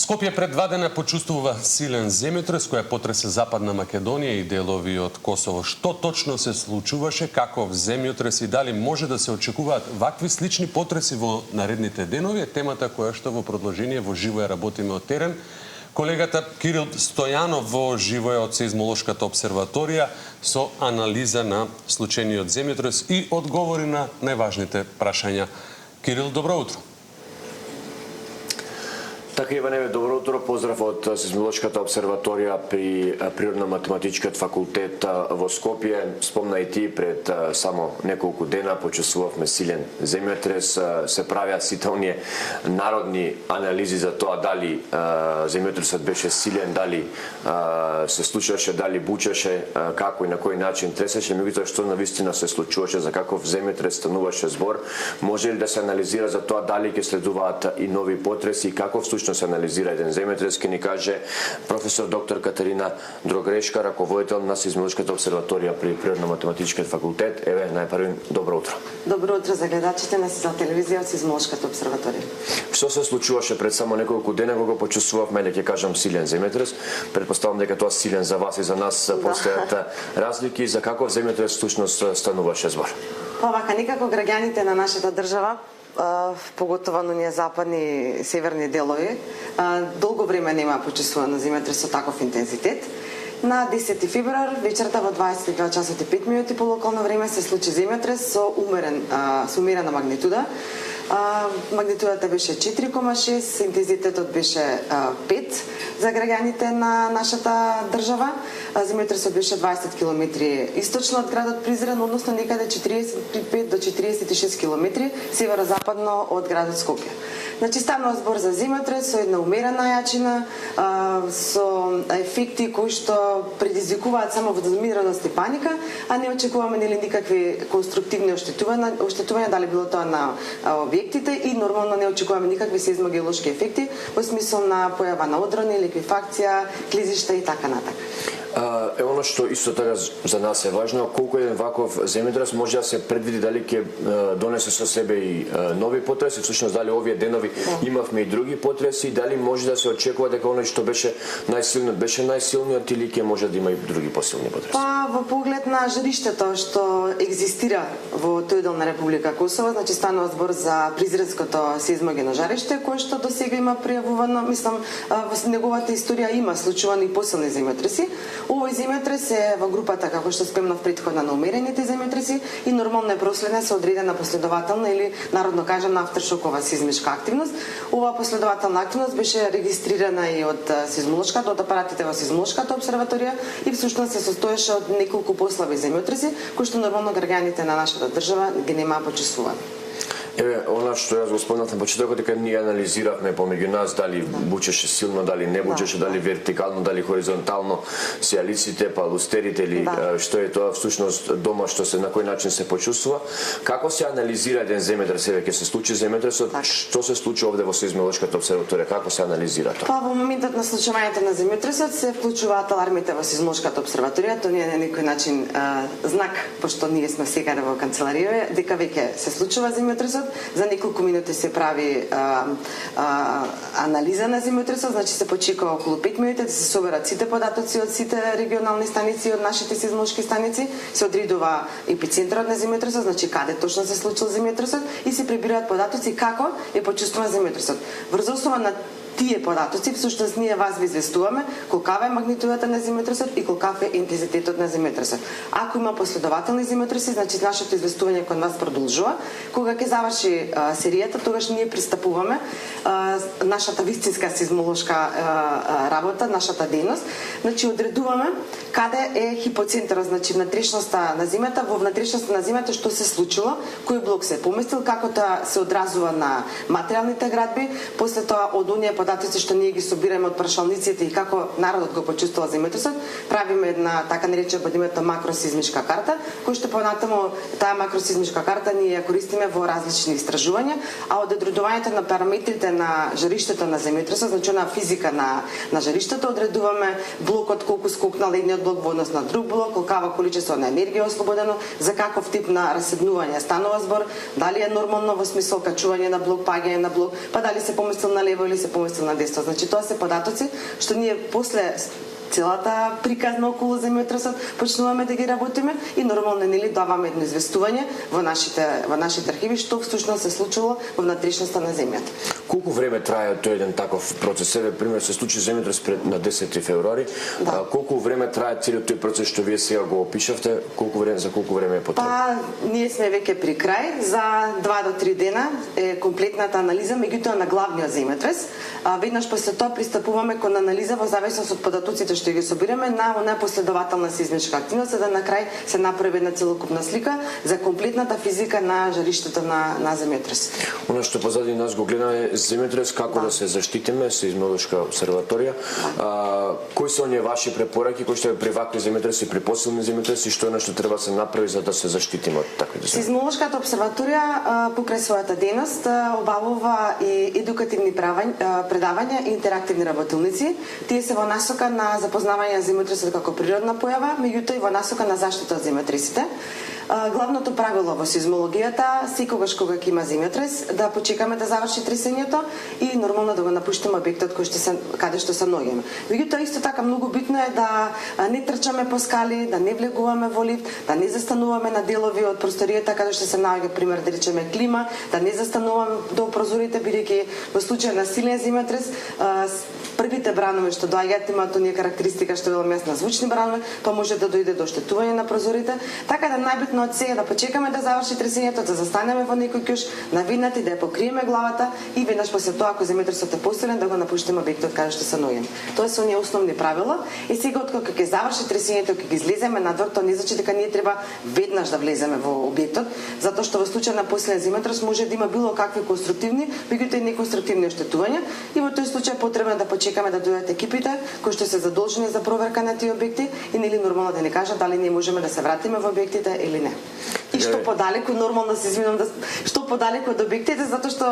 Скопје пред 2 дена почувствува силен земјотрес која потресе Западна Македонија и делови од Косово. Што точно се случуваше, каков земјотрес и дали може да се очекуваат вакви слични потреси во наредните денови е темата која што во продолжение во живо ја работиме од терен. Колегата Кирил Стојанов во живо е од Сеизмолошката обсерваторија со анализа на случајниот земјотрес и одговори на најважните прашања. Кирил, добро утро. Така, Иване, добро утро, поздрав од Сеизмолошката обсерваторија при Природно-математичкиот факултет во Скопје. Спомна и ти, пред само неколку дена почувствувавме силен земјотрес, се правеа сите оние народни анализи за тоа дали земјотресот беше силен, дали се случуваше, дали бучеше, како и на кој начин тресеше, меѓутоа што навистина се случуваше, за каков земјотрес стануваше збор, може ли да се анализира за тоа дали ќе следуваат и нови потреси и каков случно се анализира еден земјотрес, ке ни каже професор доктор Катерина Дрогрешка, раководител на Сеизмолошката обсерваторија при Природно-математичкиот факултет. Еве, најпрви, добро утро. Добро утро за гледачите на телевизија од Сеизмолошката обсерваторија. Што се случуваше пред само неколку дена кога почувствувавме, да ќе кажам, силен земјотрес? Предпоставам дека тоа силен за вас и за нас постојат разлики. За каков земјотрес всушност стануваше збор? Вака, никако граѓаните на нашата држава, поготово на оние западни и северни делови, долго време нема почувствувано земјотрес со таков интензитет. На 10 февруар вечерта во 22 часот и 5 минути по локално време се случи земјотрес со умерена магнитуда. Магнитудата беше 4,6, интензитетот беше 5 за граѓаните на нашата држава. Земјотресот беше 20 км источно од градот Призрен, односно некаде 45 до 46 км северозападно од градот Скопје. Значи, станува збор за земјотрес со една умерена јачина, со ефекти кои што предизвикуваат само возбуденост и паника, а не очекуваме никакви конструктивни оштетувања, дали било тоа на објектите, и нормално не очекуваме никакви сеизмогеолошки ефекти во смисол на појава на одрони, ликвифакција, клизишта и така натака. Оно што исто така за нас е важно, колку еден ваков земјотрес може да се предвиди дали ќе донесе со себе и нови потреси, всушност дали овие денови имавме и други потреси, дали може да се очекува дека оној што беше најсилниот или ќе може да има и други посилни потреси? Па во поглед на жариштето што екзистира во тој дел на Република Косово, значи станува збор за Призренското сеизмогено жариште, кое што досега има пријавувано, мислам во неговата историја има случувани и посилни земјотреси. Овој земјотрес е во групата, како што спомнав претходно, на умерените земјотреси и нормално е проследена со одредена последователна или народно кажано автершокова сеизмичка активност. Оваа последователна активност беше регистрирана и од Сеизмолошката, од апаратите во Сеизмолошката обсерваторија и всушност се состоеше од неколку послаби земјотреси кои што нормално граѓаните на нашата држава ги немаа почувствувани. Еве, она што јас го спомнав на почетокот, дека ние анализиравме помеѓу нас дали бучеше силно, дали не бучеше, дали вертикално, дали хоризонтално, сијалиците, палустерите или што е тоа всушност дома, што се на кој начин се почувствува. Како се анализира еден земјотрес? Еве, ќе се случи земјотресот, што се случи овде во Сеизмолошката обсерваторија? Како се анализира тоа? Па во моментот на случувањето на земјотресот се вклучуваат алармите во Сеизмолошката обсерваторија. Тоа не е на некој начин знак, пошто ние сме секаде во канцеларија, дека веќе се случува земјотресот. За неколку минути се прави анализа на земјотресот, значи се почекува околу 5 минути да се соберат сите податоци од сите регионални станици, од нашите сеизмолошки станици, се одредува епицентарот на земјотресот, значи каде точно се случил земјотресот и се прибираат податоци како е почувствуван земјотресот. Врз основа на тие податоци, всушност ние вас ви известуваме колкава е магнитудата на земјотресот и колкав е интензитетот на земјотресот. Ако има последователни земјотреси, значи нашето известување кон вас продолжува. Кога ќе заврши серијата, тогаш ние пристапуваме нашата вистинска сеизмолошка работа, нашата дејност. Значи одредуваме каде е хипоцентарот, значи внатрешноста на земјата, во внатрешноста на земјата што се случило, кој блок се поместил, како тоа се одразува на материјалните градби, после тоа од оние податоци што ние ги собираме од прашалниците и како народот го почувствува земјотресот, правиме една така наречена под името макросеизмичка карта, која што понатаму таа макросеизмичка карта ние ја користиме во различни истражувања, а од одредувањето на параметрите на жариштето на земјотресот, значи на физика на жариштето, одредуваме блокот колку скокнал едниот блок во однос на друг блок, колкава количество на енергија ослободено, за каков тип на раседнување станува збор, дали е нормално во смисол качување на блок, паѓање на блок, па дали се поместил на лево или се поместил силна дејство. Значи тоа се податоци што ние после целата приказна околу земјотресот почнуваме да ги работиме и нормално нели даваме едно известување во нашите архиви што всушност се случило во внатрешноста на земјата. Колку време трае тој еден таков процес? Еве пример се случи земјотрес на 10 февруари. Да. Колку време трае целиот тој процес што вие сега го опишавте? За колку време е потребно? Па ние сме веќе при крај, за 2 до 3 дена е комплетната анализа, меѓутоа на главниот земјотрес. Веднаш после тоа пристапуваме кон анализа во зависност од податоците што ги собираме на она последователна сеизмичка активност, за да на крај се направи една целокупна слика за комплетната физика на жариштето на земјотрес. Она што позади нас го гледаме земјотрес, како да се заштитиме, сеизмолошка обсерваторија. Кои се оние ваши препораки кои што при вакви земјотреси, при посилни земјотреси, што е нешто треба да се направи за да се заштитиме од такви земјотреси? Сеизмолошката обсерваторија покрај својата дејност обавува и едукативни предавања и интерактивни работилници. Тие се во насока на запознавање на земјотресот како природна појава, меѓутоа и во насока на заштита од земјотресите. Главното правило во сеизмологијата, секогаш кога ќе има земјотрес, да почекаме да заврши тресењето и нормално да го напуштиме објектот каде што се наоѓаме. Меѓутоа исто така многу битно е да не трчаме по скали, да не влегуваме во лифт, да не застануваме на делови од просторијата каде што се наоѓа, пример да речеме клима, да не застануваме до прозорите, бидејќи во случај на силен земјотрес првите бранови што доаѓаат имаат оние карактеристика што велам јас на звучни бранови, па може да дојде до оштетување на прозорите, така да најбитно од сега да почекаме да заврши тресењето, да застанеме во некој кјуш, навинати да ја покриеме главата и веднаш после тоа ако земјотресот е посилен да го напуштиме објектот каде што се наоѓаме. Тоа се оние основни правила и сега откако ќе заврши тресењето, ќе ги излеземе надвор, тоа не значи дека ние треба веднаш да влеземе во објектот, затоа што во случај на посилен земјотрес може да има било какви конструктивни, меѓутоа и неконструктивни оштетувања и во тој случај потребно да почекаме да дојдат екипите кои што се задолжени за проверка на тие објекти и нели нормално да ни кажат дали ние можеме да се вратиме во објектите или не. И што подалеку, нормално се извинувам, што подалеку од објектите, затоа што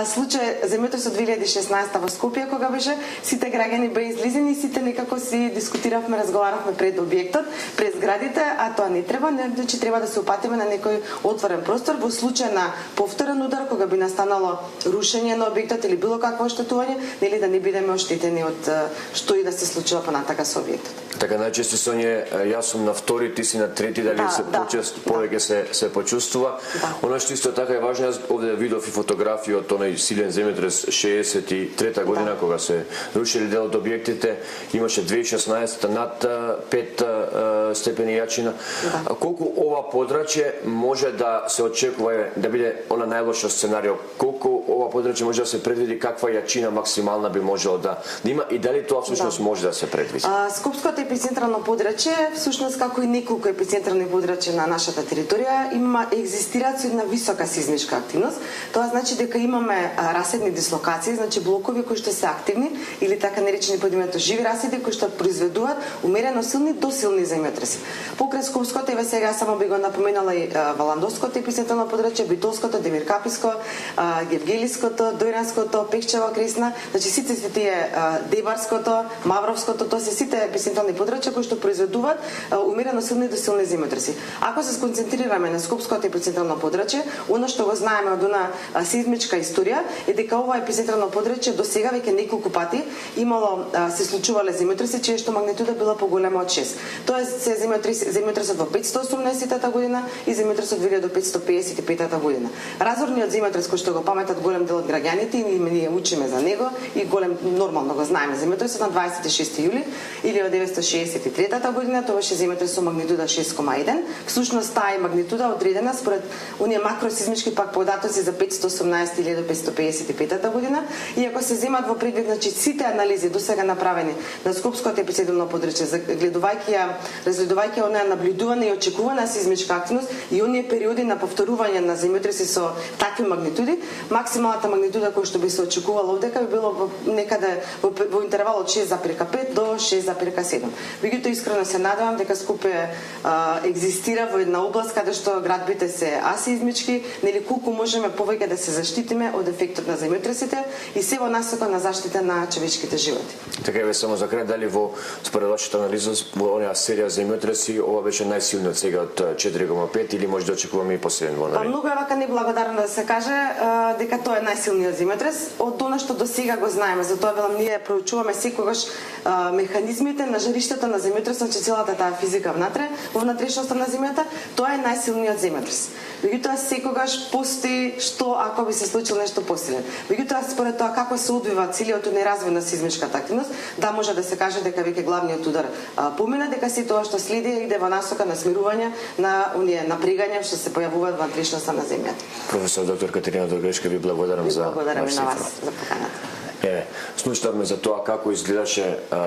случај земјотресот 2016 во Скопје кога беше, сите граѓани беа излезени и сите некако си дискутиравме, разговаравме пред објектот, пред зградите, а тоа не треба, значи треба да се упатиме на некој отворен простор во случај на повторен удар кога би настанало рушење на објектот или било какво оштетување, нели да не бидеме оштетени од што и да се случува понатака со објектот. Така најчесто се оние јас сум на втори, ти си на трети, дали се почест повеќе се почувствува. Она што исто така е важно, јас овде видов и фотографија од оној силен земјотрес 63-та година кога се рушили дел од објектите, имаше 2016 над 5 степени јачина. Колку ова подрачје може да се очекува да биде она најлошо сценарио? Колку ова подрачје може да се предвиди, каква јачина максимална би можело да има и дали тоа всушност може да се предвиди? Скопското епицентрално подрачје, всушност како и неколку епицентрални подрачја на нашата територија, екзистираат со една висока сеизмичка активност. Тоа значи дека имаме раседни дислокации, значи блокови кои што се активни или така наречени под името живи раседи кои што произведуваат умерено силни до силни земјотреси. Покрај Скопското, еве сега само би го напоменала и Валандовското епицентрално подрачје, Битолското, Демиркапиското, Гевгелиското, Дојранското, Пекчева Кресна, значи сите тие Дебарското, Мавровското, тоа се сите епицентрални подрачја кои што произведуваат умерено силни до силни земјотреси. Ако се сконцентрираме на Скопското епицентрално подрачје, она што го знаеме од она сеизмичка историја е дека ова епицентрално подрачје до сега веќе неколку пати имало се случувале земјотреси чие што магнитуда била поголема од 6. Тоа се земјотресот во 518-та година и земјотресот 1555-та година. Разорниот земјотрес кој што го паметат голем дел од граѓаните и ние учиме за него и голем нормално го знаеме земјотресот на 26 јули 1963 година, тоа беше земјотрес со магнитуда 6,1. Всушност таа магнитуда одредена според оние макросизмички пак податоци за 518-1555 година, и ако се земат во предвид, значи сите анализи досега направени на Скопското епицентрално подрачје, разгледувајќи онаа наблюдувана и очекувана сеизмичка активност и оние периоди на повторување на земјотреси со такви магнитуди, максималната магнитуда која што би се очекувала овдека би било некаде во интервал од 6,5 до 6,7. Меѓутоа искрено се надевам дека Скопје екзистира во една област каде каде што градбите се асеизмички, нели колку можеме повеќе да се заштитиме од ефектот на земјотресите и се во насока на заштита на човечките животи. Така е, само за крај, дали според вашата анализа во онаа серија земјотреси ова беше најсилниот сега од 4,5 или може да очекуваме и посилен во Па навек? многу е вака неблагодарно да се каже дека тоа е најсилниот земјотрес од она што до сега го знаеме. Затоа велам ние проучуваме секогаш механизмите на жариштата на земјотресот, че целата таа физика внатре, во внатрешноста на земјата, тоа е најсилниот земјотрес. Меѓутоа секогаш постои што ако би се случило нешто посилен. Меѓутоа според тоа како се одвива целиот тој развој на сизмичката активност, да може да се каже дека веќе главниот удар помина, дека се тоа што следи иде во насока на смирување на оние напрегања што се појавуваат во внатрешноста на земјата. Професор доктор Катерина Догрешка, ви благодарам за Благодарам и на вашата вас за поканата. Слушнавме за тоа како изгледаше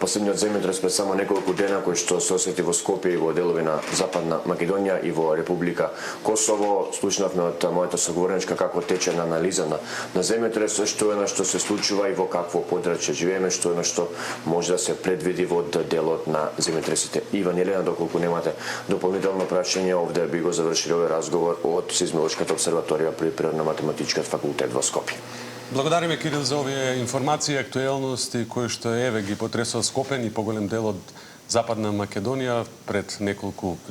последниот земјотрес пред само неколку дена кој што се осети во Скопје и во делови на Западна Македонија и во Република Косово. Слушнавме од мојата соговорничка како тече на анализа на земјотресот, што е на што се случува и во какво подрачје живееме, што е на што може да се предвиди во делот на земјотресите. Иван Елена, доколку немате дополнително прашање, овде би го завршили овој разговор од Сизмолошката обсерваторија при Природно-математичкиот факултет во Скопје. Благодариме, Кирил, за овие информации и актуелности кои што еве ги потресува Скопје и поголем дел од Западна Македонија пред неколку